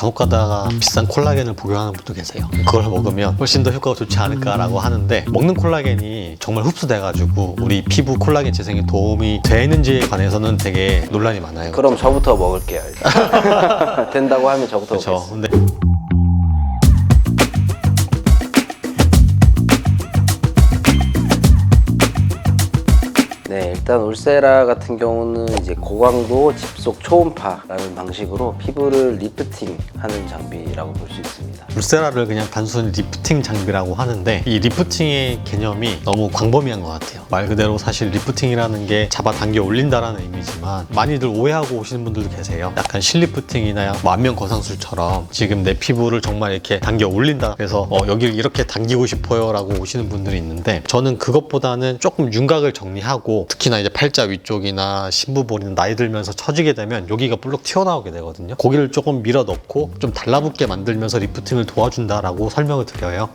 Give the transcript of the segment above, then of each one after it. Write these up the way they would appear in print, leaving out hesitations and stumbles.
간혹 가다가 비싼 콜라겐을 복용하는 분도 계세요. 그걸 먹으면 훨씬 더 효과가 좋지 않을까라고 하는데, 먹는 콜라겐이 정말 흡수돼가지고 우리 피부 콜라겐 재생에 도움이 되는지에 관해서는 되게 논란이 많아요. 그럼 저부터 먹을게요. 일단. 된다고 하면 저부터 그렇죠. 먹겠습니다. 근데 네, 일단 울세라 같은 경우는 이제 고강도 집속 초음파라는 방식으로 피부를 리프팅 하는 장비라고 볼 수 있습니다. 울세라를 그냥 단순히 리프팅 장비라고 하는데, 이 리프팅의 개념이 너무 광범위한 것 같아요. 말 그대로 사실 리프팅이라는 게 잡아당겨 올린다라는 의미지만, 많이들 오해하고 오시는 분들도 계세요. 약간 실리프팅이나 안면 거상술처럼 지금 내 피부를 정말 이렇게 당겨 올린다, 그래서 여기를 이렇게 당기고 싶어요 라고 오시는 분들이 있는데, 저는 그것보다는 조금 윤곽을 정리하고, 특히나 이제 팔자 위쪽이나 심부볼이나 나이 들면서 처지게 되면 여기가 볼록 튀어나오게 되거든요. 고기를 조금 밀어 넣고 좀 달라붙게 만들면서 리프팅을 도와준다라고 설명을 드려요.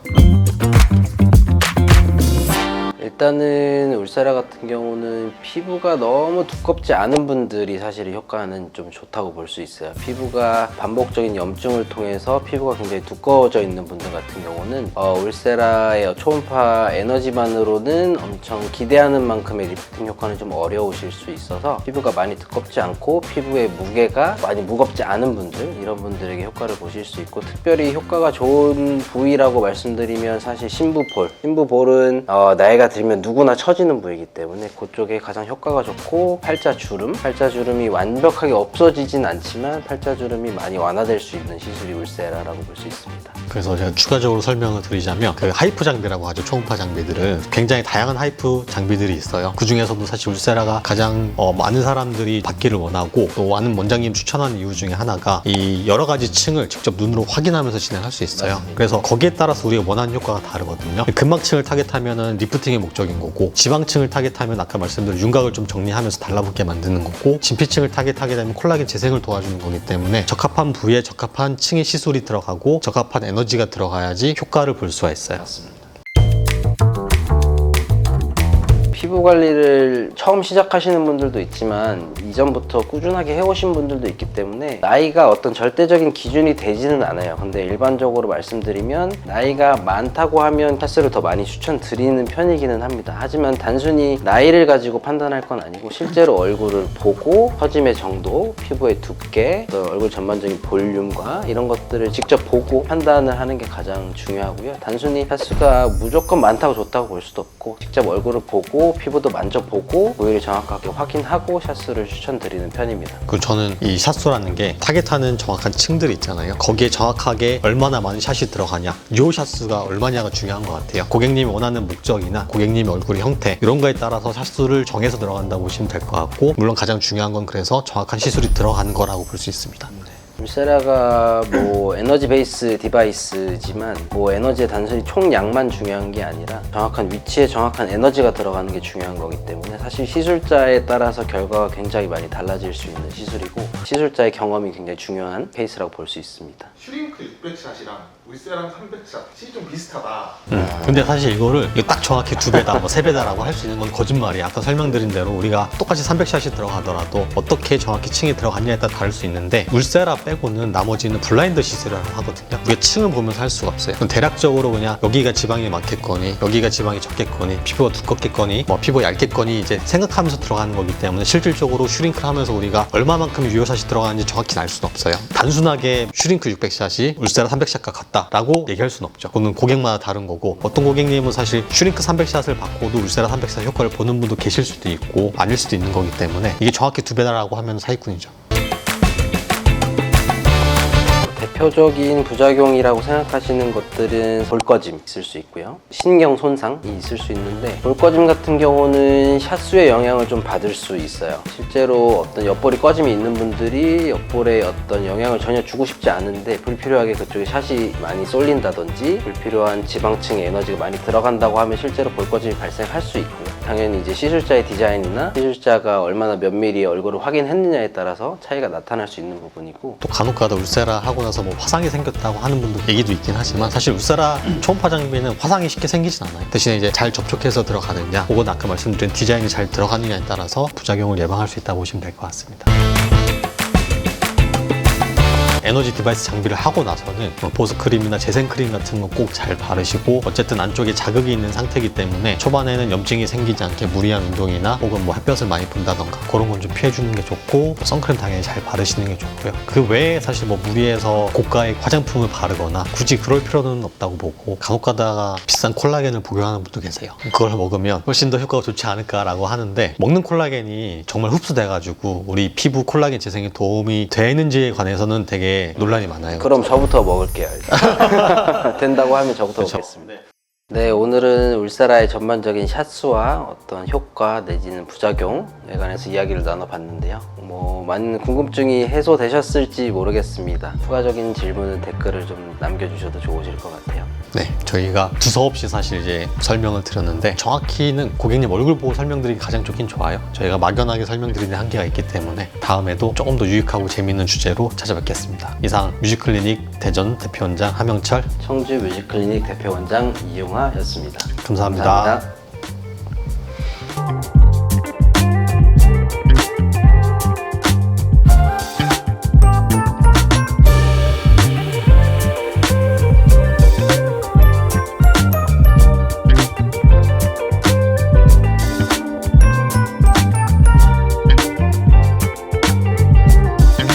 일단은 울세라 같은 경우는 피부가 너무 두껍지 않은 분들이 사실 효과는 좀 좋다고 볼 수 있어요. 피부가 반복적인 염증을 통해서 피부가 굉장히 두꺼워져 있는 분들 같은 경우는 울세라의 초음파 에너지만으로는 엄청 기대하는 만큼의 리프팅 효과는 좀 어려우실 수 있어서, 피부가 많이 두껍지 않고 피부의 무게가 많이 무겁지 않은 분들, 이런 분들에게 효과를 보실 수 있고, 특별히 효과가 좋은 부위라고 말씀드리면 사실 심부볼은 나이가 들면 누구나 처지는 부위이기 때문에 그쪽에 가장 효과가 좋고, 팔자주름이 완벽하게 없어지진 않지만 팔자주름이 많이 완화될 수 있는 시술이 울세라라고 볼 수 있습니다. 그래서 제가 추가적으로 설명을 드리자면, 그 하이프 장비라고 하죠. 초음파 장비들은 굉장히 다양한 하이프 장비들이 있어요. 그 중에서도 사실 울세라가 가장 많은 사람들이 받기를 원하고, 또 많은 원장님 추천하는 이유 중에 하나가 이 여러 가지 층을 직접 눈으로 확인하면서 진행할 수 있어요. 맞습니다. 그래서 거기에 따라서 우리가 원하는 효과가 다르거든요. 근막층을 타겟하면은 리프팅의 목적인 거고, 지방층을 타겟하면 아까 말씀드린 윤곽을 좀 정리하면서 달라붙게 만드는 거고, 진피층을 타겟하게 되면 콜라겐 재생을 도와주는 거기 때문에 적합한 부위에 적합한 층의 시술이 들어가고 적합한 에너지가 들어가야지 효과를 볼 수가 있어요. 맞습니다. 피부 관리를 처음 시작하시는 분들도 있지만 이전부터 꾸준하게 해오신 분들도 있기 때문에 나이가 어떤 절대적인 기준이 되지는 않아요. 근데 일반적으로 말씀드리면 나이가 많다고 하면 샷스를 더 많이 추천드리는 편이기는 합니다. 하지만 단순히 나이를 가지고 판단할 건 아니고, 실제로 얼굴을 보고 처짐의 정도, 피부의 두께, 또 얼굴 전반적인 볼륨과 이런 것들을 직접 보고 판단을 하는 게 가장 중요하고요. 단순히 샷수가 무조건 많다고 좋다고 볼 수도 없고, 직접 얼굴을 보고 피부도 만져보고 부위를 정확하게 확인하고 샷수를 추천드리는 편입니다. 그리고 저는 이 샷수라는 게 타겟하는 정확한 층들이 있잖아요. 거기에 정확하게 얼마나 많은 샷이 들어가냐, 요 샷수가 얼마냐가 중요한 것 같아요. 고객님이 원하는 목적이나 고객님의 얼굴의 형태, 이런 거에 따라서 샷수를 정해서 들어간다고 보시면 될 것 같고, 물론 가장 중요한 건 그래서 정확한 시술이 들어가는 거라고 볼 수 있습니다. 울세라가 에너지 베이스 디바이스지만 에너지의 단순히 총량만 중요한 게 아니라 정확한 위치에 정확한 에너지가 들어가는 게 중요한 거기 때문에, 사실 시술자에 따라서 결과가 굉장히 많이 달라질 수 있는 시술이고, 시술자의 경험이 굉장히 중요한 케이스라고 볼 수 있습니다. 슈링크 600샷이랑 울세라랑 300샷이 좀 비슷하다. 근데 사실 이거 딱 정확히 2배다, 3배다라고 할 수 있는 건 거짓말이에요. 아까 설명드린 대로 우리가 똑같이 300샷이 들어가더라도 어떻게 정확히 층이 들어갔냐에 따라 다를 수 있는데, 울세라 빼고는 나머지는 블라인드 시술이라고 하거든요. 우리가 층을 보면서 할 수가 없어요. 대략적으로 그냥 여기가 지방이 많겠거니 여기가 지방이 적겠거니 피부가 두껍겠거니 피부가 얇겠거니 이제 생각하면서 들어가는 거기 때문에, 실질적으로 슈링크를 하면서 우리가 얼마만큼 유효샷이 들어가는지 정확히 알 수는 없어요. 단순하게 슈링크 600샷이 울세라 300샷과 같다라고 얘기할 수는 없죠. 그거는 고객마다 다른 거고, 어떤 고객님은 사실 슈링크 300샷을 받고도 울세라 300샷 효과를 보는 분도 계실 수도 있고 아닐 수도 있는 거기 때문에, 이게 정확히 2배다라고 하면 사기꾼이죠. 대표적인 부작용이라고 생각하시는 것들은 볼꺼짐 있을 수 있고요, 신경 손상이 있을 수 있는데, 볼꺼짐 같은 경우는 샷수의 영향을 좀 받을 수 있어요. 실제로 어떤 옆볼이 꺼짐이 있는 분들이 옆볼에 어떤 영향을 전혀 주고 싶지 않은데 불필요하게 그쪽에 샷이 많이 쏠린다든지 불필요한 지방층의 에너지가 많이 들어간다고 하면 실제로 볼꺼짐이 발생할 수 있고요. 당연히 이제 시술자의 디자인이나 시술자가 얼마나 몇 미리 얼굴을 확인했느냐에 따라서 차이가 나타날 수 있는 부분이고, 또 간혹가다 울세라 하고 나서 화상이 생겼다고 하는 분도 얘기도 있긴 하지만, 사실 울세라 초음파 장비는 화상이 쉽게 생기진 않아요. 대신에 이제 잘 접촉해서 들어가느냐, 혹은 아까 말씀드린 디자인이 잘 들어가느냐에 따라서 부작용을 예방할 수 있다고 보시면 될 것 같습니다. 에너지 디바이스 장비를 하고 나서는 보습 크림이나 재생 크림 같은 거 꼭 잘 바르시고, 어쨌든 안쪽에 자극이 있는 상태이기 때문에 초반에는 염증이 생기지 않게 무리한 운동이나 혹은 뭐 햇볕을 많이 본다던가 그런 건 좀 피해주는 게 좋고, 선크림 당연히 잘 바르시는 게 좋고요. 그 외에 사실 뭐 무리해서 고가의 화장품을 바르거나 굳이 그럴 필요는 없다고 보고, 간혹 가다가 비싼 콜라겐을 복용하는 분도 계세요. 그걸 먹으면 훨씬 더 효과가 좋지 않을까라고 하는데, 먹는 콜라겐이 정말 흡수돼가지고 우리 피부 콜라겐 재생에 도움이 되는지에 관해서는 되게 논란이 많아요. 그럼 저부터 먹을게요. 일단. 된다고 하면 저부터 그렇죠. 먹겠습니다. 네, 오늘은 울세라의 전반적인 샷수와 어떤 효과 내지는 부작용에 관해서 이야기를 나눠봤는데요. 뭐 많은 궁금증이 해소되셨을지 모르겠습니다. 추가적인 질문은 댓글을 좀 남겨주셔도 좋으실 것 같아요. 네, 저희가 두서없이 사실 이제 설명을 드렸는데, 정확히는 고객님 얼굴 보고 설명드리기 가장 좋긴 좋아요. 저희가 막연하게 설명드리는 한계가 있기 때문에 다음에도 조금 더 유익하고 재미있는 주제로 찾아뵙겠습니다. 이상 뮤직클리닉 대전 대표원장 하명철, 청주 뮤직클리닉 대표원장 이용하였습니다. 감사합니다. 감사합니다.